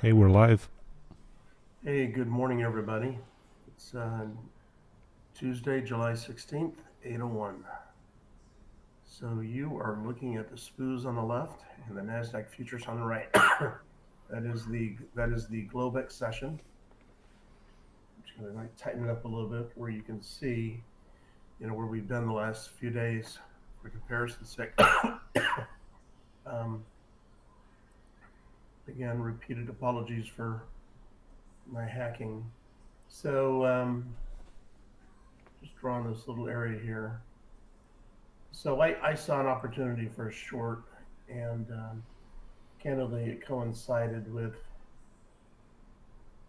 Okay, we're live. Hey, good morning, everybody. It's Tuesday, July 16th, 8:01. So you are looking at the SPOOs on the left and the NASDAQ futures on the right. that is the Globex session. I'm just going to tighten it up a little bit where you can see, where we've been the last few days for comparison's sake. um, Again, repeated apologies for my hacking. So just drawing this little area here. So I saw an opportunity for a short, and candidly, it coincided with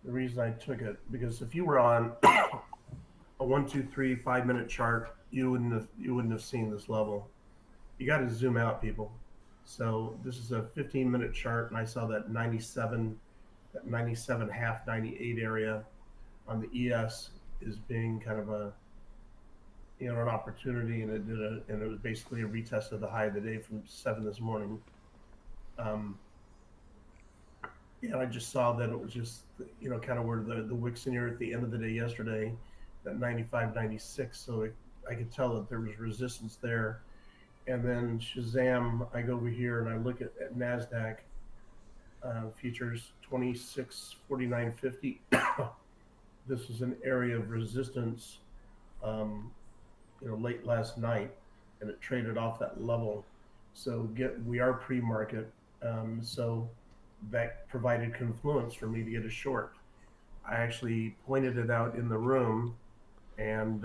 the reason I took it. Because if you were on a 1, 2, 3, 5 minute chart, you wouldn't have seen this level. You got to zoom out, people. So this is a 15-minute chart, and I saw that 97 half 98 area on the ES is being kind of an opportunity, and it was basically a retest of the high of the day from 7 this morning. Um, and I just saw that it was just, kind of where the wicks in here at the end of the day yesterday, that 95, 96. So I could tell that there was resistance there. And then Shazam, I go over here and I look at NASDAQ futures 2649.50. This is an area of resistance, um, late last night, and it traded off that level. So we are pre-market, so that provided confluence for me to get a short. I actually pointed it out in the room, and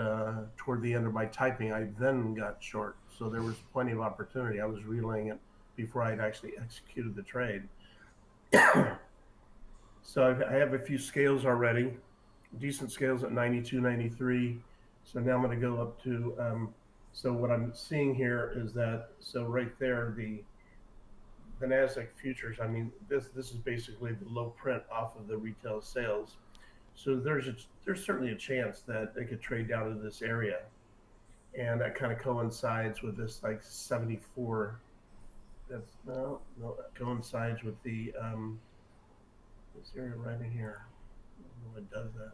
toward the end of my typing, I then got short. So there was plenty of opportunity. I was relaying it before I'd actually executed the trade. So I have a few scales already, decent scales at 92, 93. So now I'm going to go up to, so what I'm seeing here is that, so right there, the Nasdaq futures. I mean, this is basically the low print off of the retail sales. So there's certainly a chance that it could trade down to this area, and that kind of coincides with this like 74. That's no, that coincides with the this area right in here. I don't know what does that.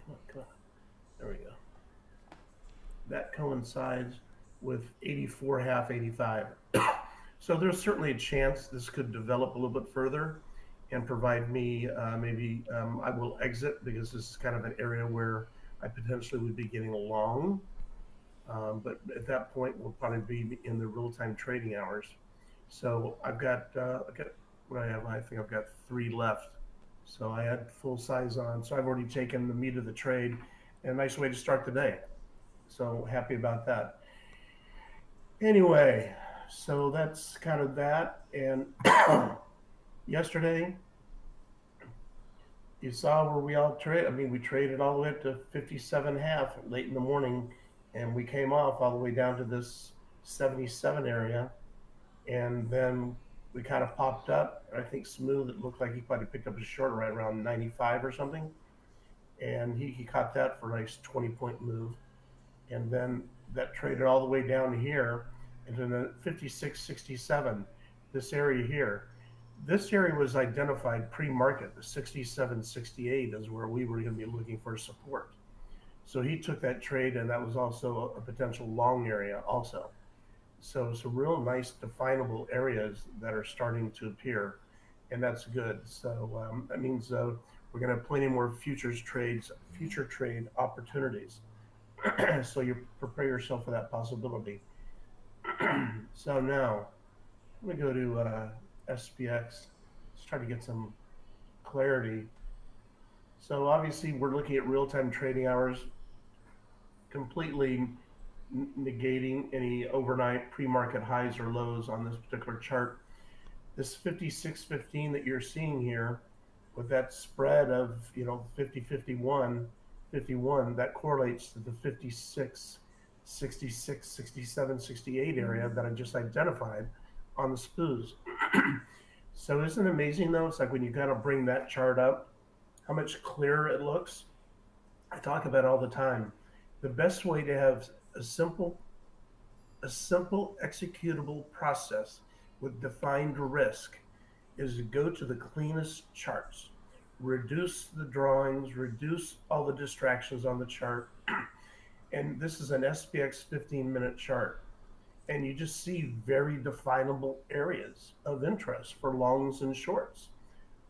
Come on. There we go. That coincides with 84 half 85. So there's certainly a chance this could develop a little bit further and provide me maybe I will exit because this is kind of an area where I potentially would be getting long. But at that point, we'll probably be in the real-time trading hours. So I've got what I have. I think I've got three left. So I had full size on. So I've already taken the meat of the trade, and a nice way to start the day. So happy about that. Anyway, so that's kind of that. And yesterday, you saw where we all trade. I mean, we traded all the way up to 57 half late in the morning, and we came off all the way down to this 77 area, and then we kind of popped up. I think Smooth, it looked like he probably picked up a short right around 95 or something, and he caught that for a nice 20-point move, and then that traded all the way down to here into the 56.67, this area here. This area was identified pre-market. The 67.68 is where we were going to be looking for support. So he took that trade, and that was also a potential long area also. So some real nice definable areas that are starting to appear, and that's good. So that means we're going to have plenty more future trade opportunities. So you prepare yourself for that possibility. So now I'm going to go to SPX. Let's try to get some clarity. So obviously we're looking at real-time trading hours, completely negating any overnight pre-market highs or lows on this particular chart. This 56.15 that you're seeing here, with that spread of 50, 51, 51, that correlates to the 56, 66, 67, 68 area that I just identified on the SPOOs. So isn't it amazing though? It's like when you kind of bring that chart up, how much clearer it looks. I talk about it all the time. The best way to have a simple executable process with defined risk is to go to the cleanest charts, reduce the drawings, reduce all the distractions on the chart. And this is an SPX 15-minute chart. And you just see very definable areas of interest for longs and shorts.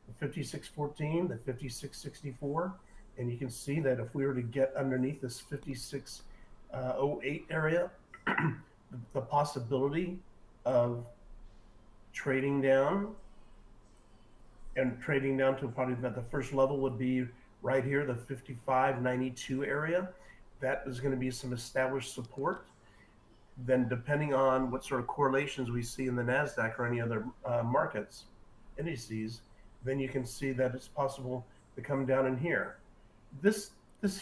The 5614, the 5664, and you can see that if we were to get underneath this 5608 area, the possibility of trading down and trading down to probably about the first level would be right here, the 5592 area. That is going to be some established support. Then, depending on what sort of correlations we see in the NASDAQ or any other markets, indices, then you can see that it's possible to come down in here. This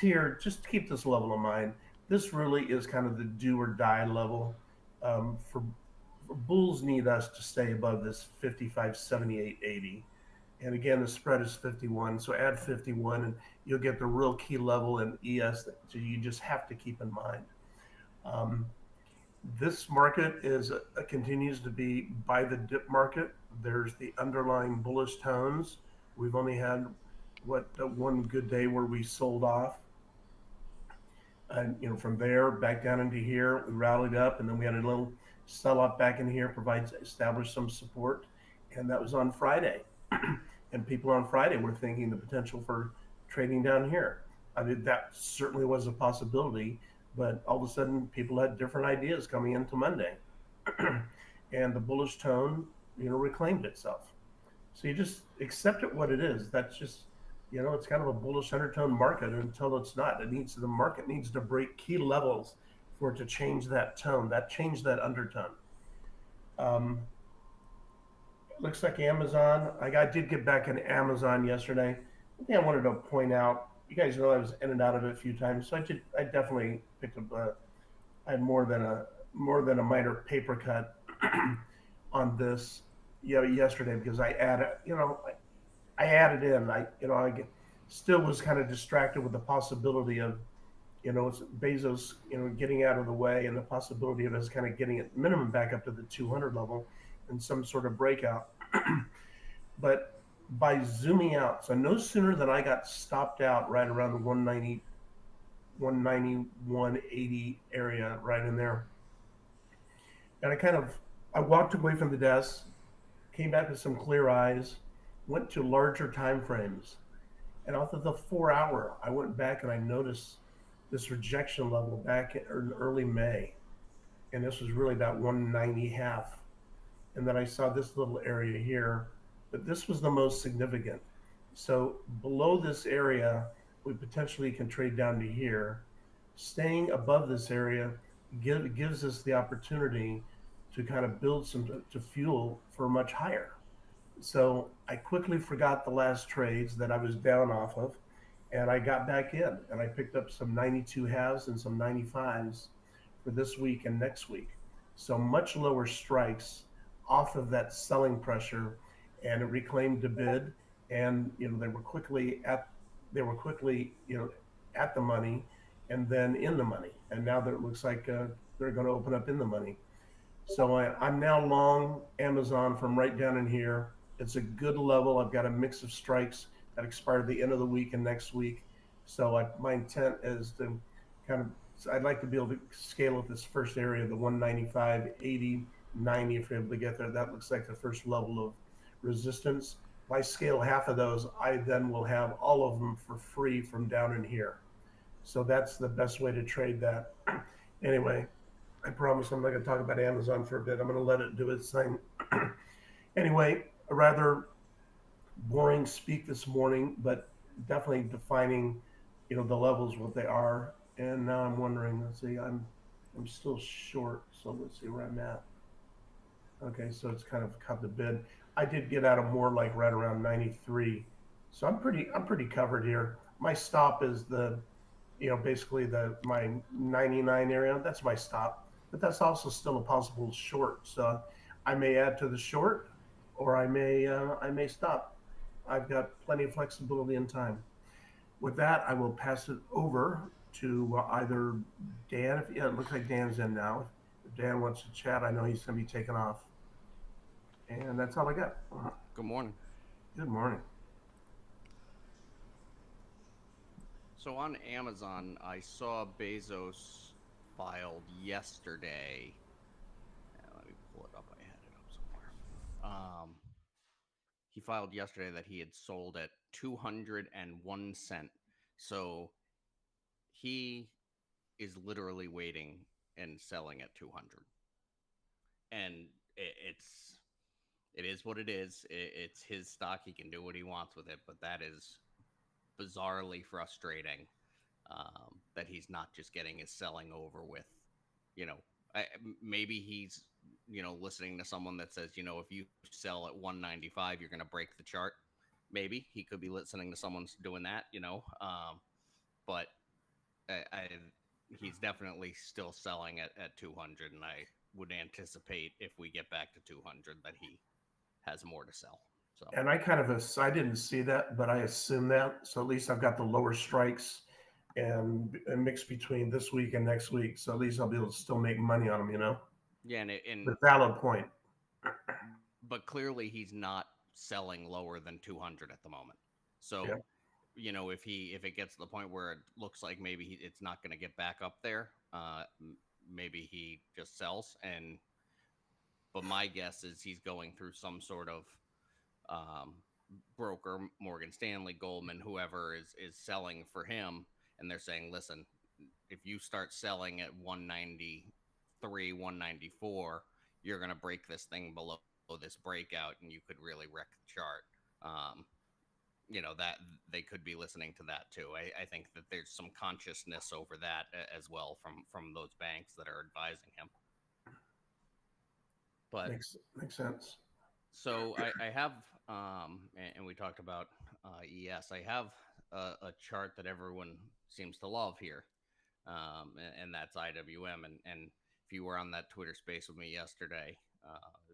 here, just keep this level in mind. This really is kind of the do or die level. For bulls need us to stay above this 55, 78, 80. And again, the spread is 51. So add 51 and you'll get the real key level in ES that you just have to keep in mind. Um, this market continues to be buy the dip market. There's the underlying bullish tones. We've only had one good day where we sold off, and from there back down into here we rallied up, and then we had a little sell off back in here, provides established some support, and that was on Friday. And people on Friday were thinking the potential for trading down here. I mean, that certainly was a possibility, but all of a sudden people had different ideas coming into Monday. And the bullish tone, reclaimed itself. So you just accept it what it is. That's just, it's kind of a bullish undertone market until it's not. The market needs to break key levels for it to change that tone, change that undertone. Um, Looks like Amazon. I did get back in Amazon yesterday. One thing I wanted to point out, you guys know I was in and out of it a few times, so I definitely picked up. I had more than a minor paper cut on this, yesterday, because I added in. Still was kind of distracted with the possibility of, Bezos, getting out of the way, and the possibility of us kind of getting it minimum back up to the 200 level and some sort of breakout. But by zooming out, so no sooner than I got stopped out right around the 190, 180 area, right in there, and I walked away from the desk, came back with some clear eyes, went to larger time frames, and off of the 4 hour, I went back and I noticed this rejection level back in early May, and this was really about 190 half. And then I saw this little area here, but this was the most significant. So below this area, we potentially can trade down to here. Staying above this area gives us the opportunity to kind of build to fuel for much higher. So I quickly forgot the last trades that I was down off of, and I got back in and I picked up some 92 halves and some 95s for this week and next week. So much lower strikes off of that selling pressure, and it reclaimed the bid, and they were quickly at the money, and then in the money, and now that it looks like they're going to open up in the money. So I'm now long Amazon from right down in here. It's a good level. I've got a mix of strikes that expire at the end of the week and next week. So my intent is to kind of, I'd like to be able to scale at this first area, the 195, 80, 90, if you're able to get there. That looks like the first level of resistance. If I scale half of those, I then will have all of them for free from down in here. So that's the best way to trade that. Anyway, I promise I'm not going to talk about Amazon for a bit. I'm going to let it do its thing. Anyway, a rather boring speak this morning, but definitely defining, the levels, what they are. And now I'm wondering, let's see, I'm still short, so let's see where I'm at. Okay, so it's kind of cut the bid. I did get out of more like right around 93. So I'm pretty covered here. My stop is basically my 99 area. That's my stop, but that's also still a possible short. So I may add to the short, or I may stop. I've got plenty of flexibility and time. With that, I will pass it over to either Dan. Yeah, it looks like Dan's in now. If Dan wants to chat, I know he's going to be taking off. And that's all I got. Good morning. Good morning. So on Amazon, I saw Bezos filed yesterday. Let me pull it up. I had it up somewhere. He filed yesterday that he had sold at 201 cent. So he is literally waiting and selling at 200. And it is what it is. It's his stock. He can do what he wants with it. But that is bizarrely frustrating, that he's not just getting his selling over with. You know, maybe he's listening to someone that says, if you sell at 195, you're going to break the chart. Maybe he could be listening to someone doing that. But I he's definitely still selling at 200, and I would anticipate if we get back to 200 that he has more to sell. So And I didn't see that, but I assume that. So at least I've got the lower strikes and a mix between this week and next week. So at least I'll be able to still make money on them, yeah, The and valid point. but clearly he's not selling lower than 200 at the moment. Yeah. So, if it gets to the point where it looks like maybe it's not going to get back up there, maybe he just sells. And but my guess is he's going through some sort of um, broker, Morgan Stanley, Goldman, whoever is selling for him, and they're saying, listen, if you start selling at 193, 194, you're going to break this thing below this breakout, and you could really wreck the chart. Um, that they could be listening to that too. I think that there's some consciousness over that as well from those banks that are advising him. But Makes sense. so I have, and we talked about ES. I have a chart that everyone seems to love here, and that's IWM. And if you were on that Twitter space with me yesterday,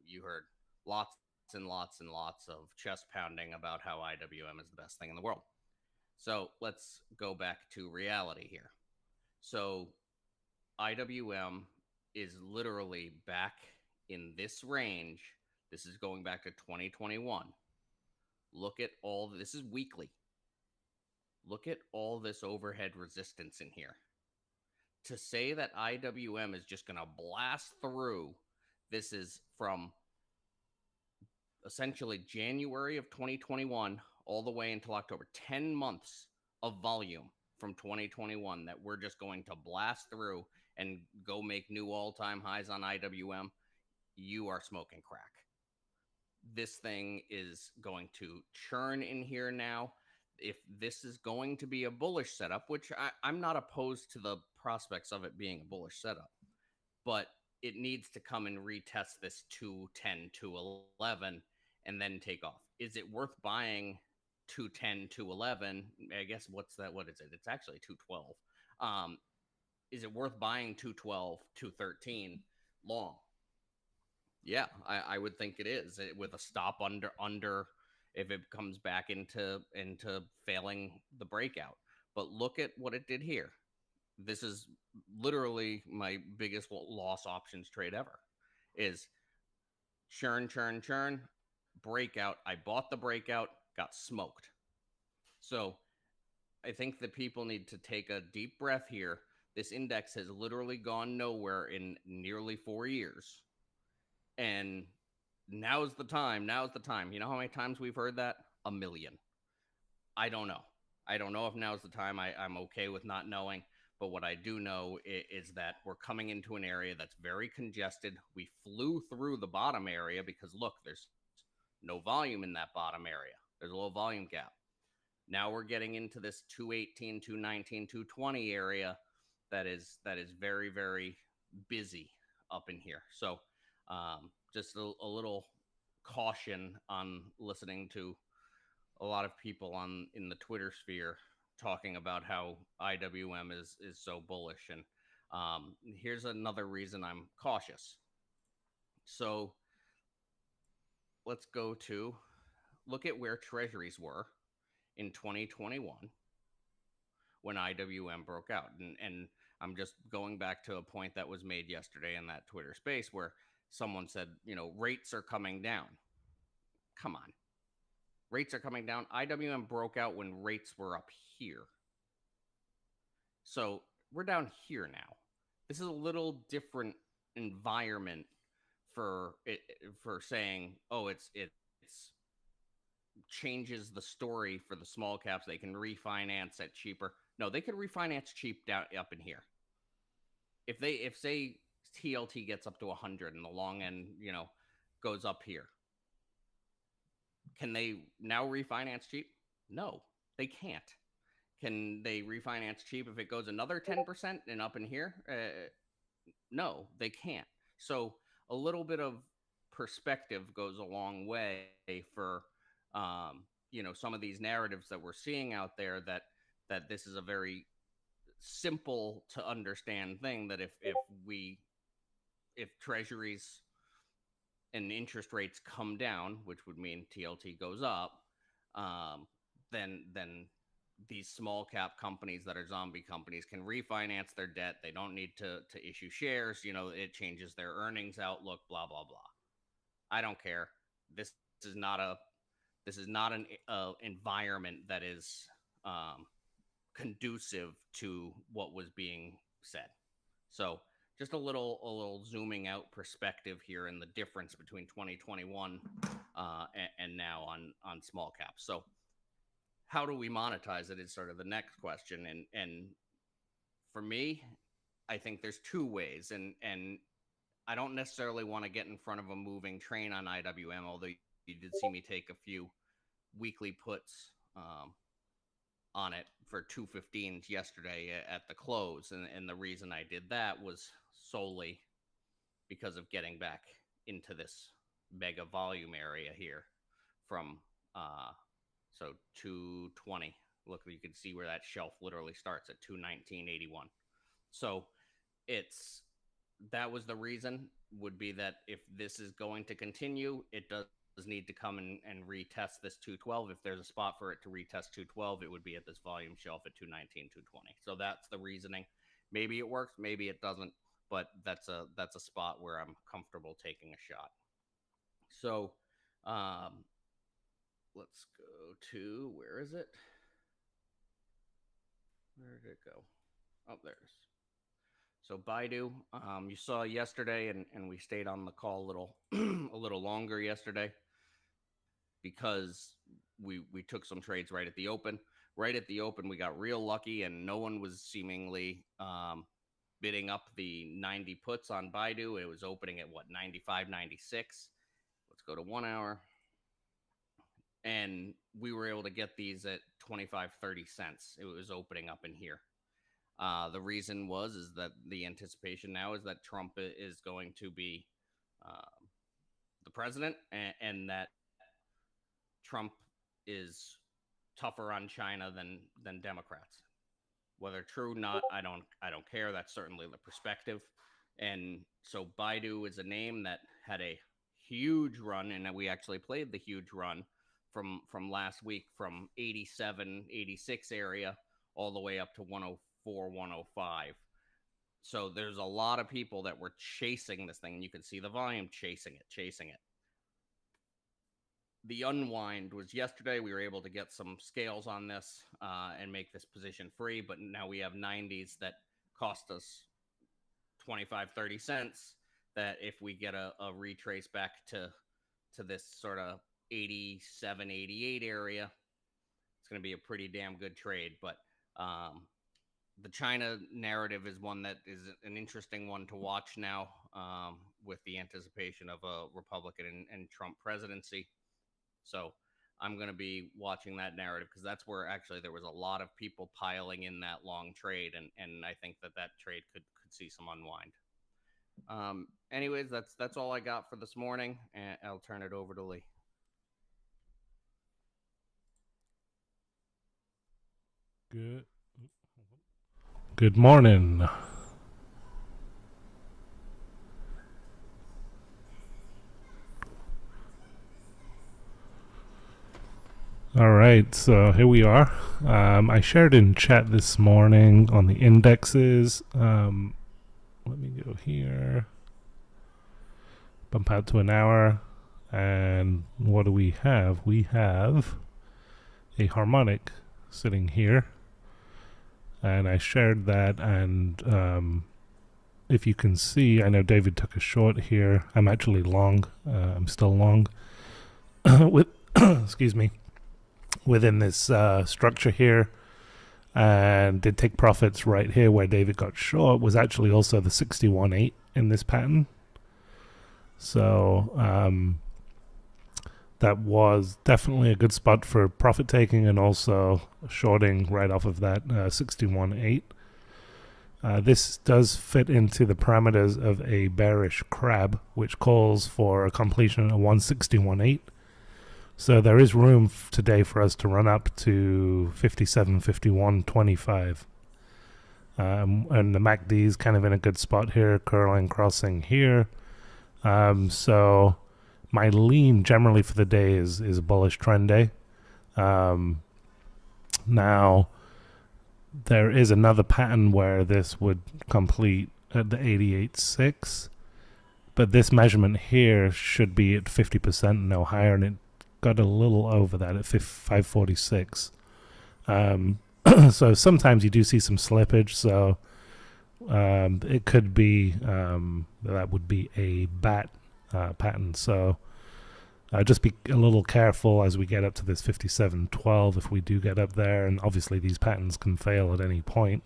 you heard lots and lots and lots of chest pounding about how IWM is the best thing in the world. So let's go back to reality here. So IWM is literally back in this range. This is going back to 2021. Look at all this is weekly. Look at all this overhead resistance in here. To say that IWM is just going to blast through, this is from essentially January of 2021 all the way until October, 10 months of volume from 2021 that we're just going to blast through and go make new all-time highs on IWM. You are smoking crack. This thing is going to churn in here now. If this is going to be a bullish setup, which I'm not opposed to the prospects of it being a bullish setup, but it needs to come and retest this 210, 211, and then take off. Is it worth buying 210, 211? I guess what's that? What is it? It's actually 212. Um, is it worth buying 212, 213 long? Yeah, I would think it is, with a stop under if it comes back into failing the breakout. But look at what it did here. This is literally my biggest loss options trade ever. Is churn, churn, churn, breakout. I bought the breakout, got smoked. So I think that people need to take a deep breath here. This index has literally gone nowhere in nearly 4 years. And now's the time. Now's the time. You know how many times we've heard that? A million. I don't know. I don't know if now's the time. I'm okay with not knowing. But what I do know is that we're coming into an area that's very congested. We flew through the bottom area because, look, there's no volume in that bottom area. There's a low volume gap. Now we're getting into this 218, 219, 220 area that is very, very busy up in here. So just a little caution on listening to a lot of people on in the Twitter sphere talking about how IWM is so bullish. And here's another reason I'm cautious. So let's go to look at where treasuries were in 2021 when IWM broke out. And I'm just going back to a point that was made yesterday in that Twitter space where someone said, rates are coming down. Come on. Rates are coming down. IWM broke out when rates were up here. So we're down here now. This is a little different environment for it, for saying, oh, it's changes the story for the small caps. They can refinance at cheaper. No, they could refinance cheap down up in here. If say TLT gets up to 100 and the long end, goes up here, can they now refinance cheap? No, they can't. Can they refinance cheap if it goes another 10% and up in here? No, they can't. So a little bit of perspective goes a long way for some of these narratives that we're seeing out there, that this is a very simple to understand thing, that if treasuries and interest rates come down, which would mean TLT goes up, then these small cap companies that are zombie companies can refinance their debt. They don't need to issue shares. It changes their earnings outlook, blah, blah, blah. I don't care. This is not an environment that is conducive to what was being said. So just a little zooming out perspective here, and the difference between 2021 and now on small caps. So how do we monetize it is sort of the next question. And for me, I think there's two ways, and I don't necessarily want to get in front of a moving train on IWM, although you did see me take a few weekly puts on it for 215s yesterday at the close. And the reason I did that was solely because of getting back into this mega volume area here from so 220. Look, you can see where that shelf literally starts at 219.81. So that was the reason, would be that if this is going to continue, it does need to come and retest this 212. If there's a spot for it to retest 212, it would be at this volume shelf at 219, 220. So that's the reasoning. Maybe it works, maybe it doesn't, but that's a spot where I'm comfortable taking a shot. So let's go to, where is it? Where did it go? Oh, there's. So Baidu, you saw yesterday, and we stayed on the call a little longer yesterday because we took some trades right at the open. Right at the open, we got real lucky, and no one was seemingly bidding up the 90 puts on Baidu. It was opening at 95, 96. Let's go to 1 hour. And we were able to get these at 25, 30 cents. It was opening up in here. The reason is that the anticipation now is that Trump is going to be the president, and that Trump is tougher on China than Democrats. Whether true or not, I don't care. That's certainly the perspective. And so Baidu is a name that had a huge run, and we actually played the huge run from last week, from 87, 86 area all the way up to 104, 105. So there's a lot of people that were chasing this thing, and you can see the volume chasing it. The unwind was yesterday. We were able to get some scales on this and make this position free, but now we have 90s that cost us 25, 30 cents, that if we get a retrace back to this sort of 87, 88 area, it's going to be a pretty damn good trade. But the China narrative is one that is an interesting one to watch now, with the anticipation of a Republican and Trump presidency. So I'm going to be watching that narrative, because that's where actually there was a lot of people piling in that long trade, and I think that trade could see some unwind. Anyways, that's all I got for this morning, and I'll turn it over to Lee. Good morning. All right, so here we are. I shared in chat this morning on the indexes. Let me go here. Bump out to an hour. And what do we have? We have a harmonic sitting here, and I shared that, and if you can see, I know David took a short here. I'm actually long. I'm still long with excuse me, within this structure here, and did take profits right here where David got short. Was actually also the 61.8 in this pattern. So that was definitely a good spot for profit taking, and also shorting right off of that 61.8. This does fit into the parameters of a bearish crab, which calls for a completion at 161.8. So there is room today for us to run up to 57, 51.25. And the MACD is kind of in a good spot here, curling, crossing here. So my lean generally for the day is a bullish trend day. Now, there is another pattern where this would complete at the 88.6, but this measurement here should be at 50%, no higher, and it got a little over that at 546. So sometimes you do see some slippage, so it could be that would be a bat pattern. So just be a little careful as we get up to this 57.12 if we do get up there, and obviously these patterns can fail at any point.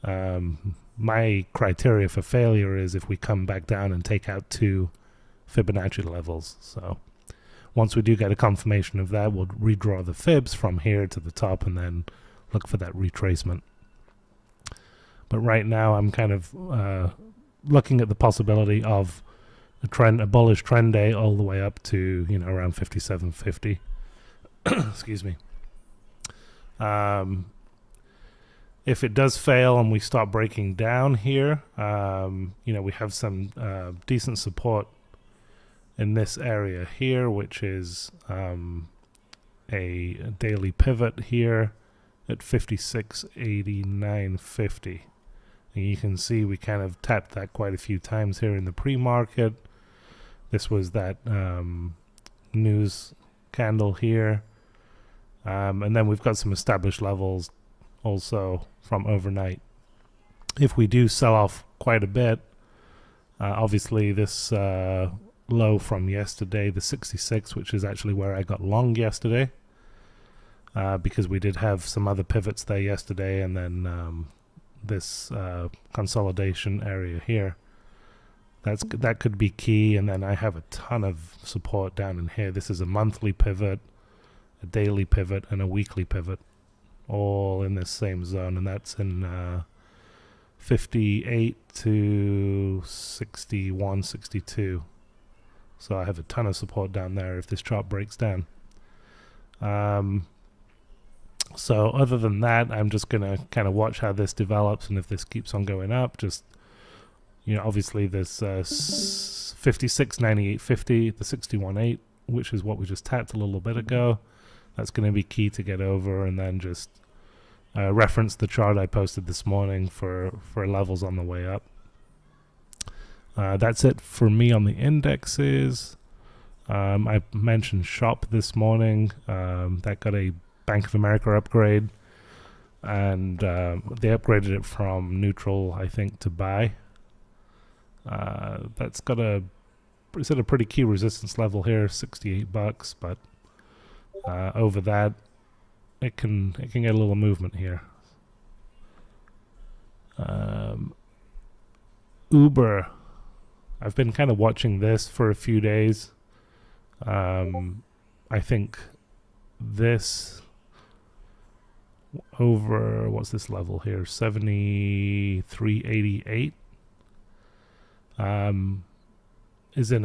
My criteria for failure is if we come back down and take out 2 Fibonacci levels. So once we do get a confirmation of that, we'll redraw the fibs from here to the top and then look for that retracement. But right now I'm kind of looking at the possibility of a bullish trend day all the way up to, around 57.50. Excuse me. If it does fail and we start breaking down here, we have some decent support in this area here, which is a daily pivot here at 56.89.50. And you can see we kind of tapped that quite a few times here in the pre-market. This was that news candle here. And then we've got some established levels also from overnight. If we do sell off quite a bit, obviously this low from yesterday, the 66, which is actually where I got long yesterday, because we did have some other pivots there yesterday, and then this consolidation area here. That could be key, and then I have a ton of support down in here. This is a monthly pivot, a daily pivot, and a weekly pivot, all in this same zone, and that's in 58 to 61, 62. So I have a ton of support down there if this chart breaks down. So other than that, I'm just going to kind of watch how this develops, and if this keeps on going up, just, obviously there's 56.98.50, the 61.8, which is what we just tapped a little bit ago. That's going to be key to get over, and then just reference the chart I posted this morning for levels on the way up. That's it for me on the indexes. I mentioned SHOP this morning. That got a Bank of America upgrade, and they upgraded it from neutral, I think, to buy. That's got it's at a pretty key resistance level here, $68, but over that it can get a little movement here. Uber, I've been kind of watching this for a few days. I think this over, what's this level here, 73.88, is in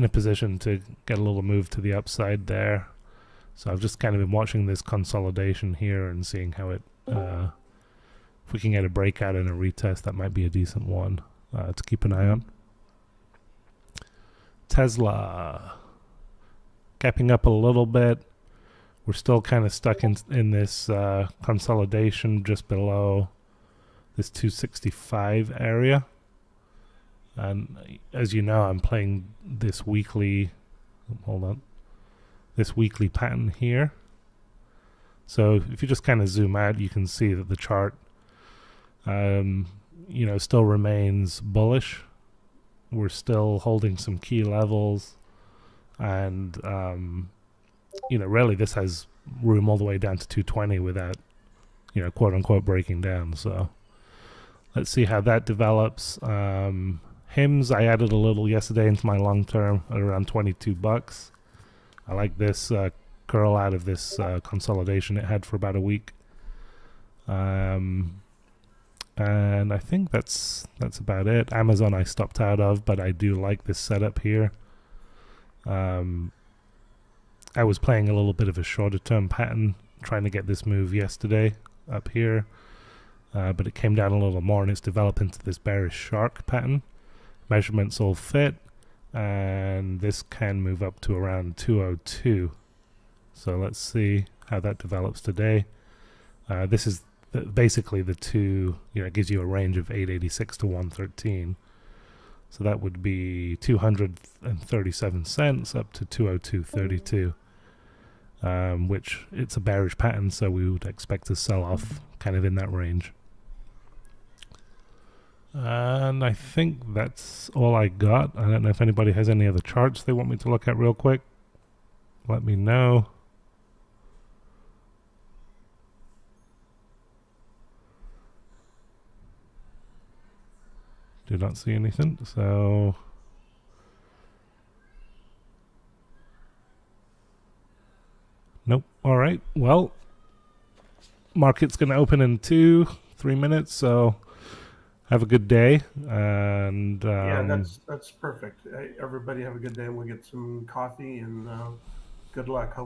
a position to get a little move to the upside there. So I've just kind of been watching this consolidation here and seeing how it if we can get a breakout and a retest, that might be a decent one to keep an eye on. Tesla gapping up a little bit. We're still kind of stuck in this consolidation just below this 265 area. And as you know, I'm playing this weekly hold on, this weekly pattern here. So if you just kind of zoom out, you can see that the chart, still remains bullish. We're still holding some key levels, and really this has room all the way down to 220 without, quote unquote breaking down. So let's see how that develops. HIMS, I added a little yesterday into my long term at around $22. I like this curl out of this consolidation it had for about a week. And I think that's about it. Amazon I stopped out of, but I do like this setup here. I was playing a little bit of a shorter term pattern, trying to get this move yesterday up here, but it came down a little more and it's developed into this bearish shark pattern. Measurements all fit, and this can move up to around 202. So let's see how that develops today. This is basically the two, it gives you a range of 886 to 113. So that would be 237 cents up to 202.32, which it's a bearish pattern, so we would expect to sell off kind of in that range. And I think that's all I got. I don't know if anybody has any other charts they want me to look at real quick. Let me know. Do not see anything, so nope. All right, well, market's gonna open in 2-3 minutes, so have a good day. And yeah, that's perfect. Everybody have a good day, and we'll get some coffee, and good luck. Hopefully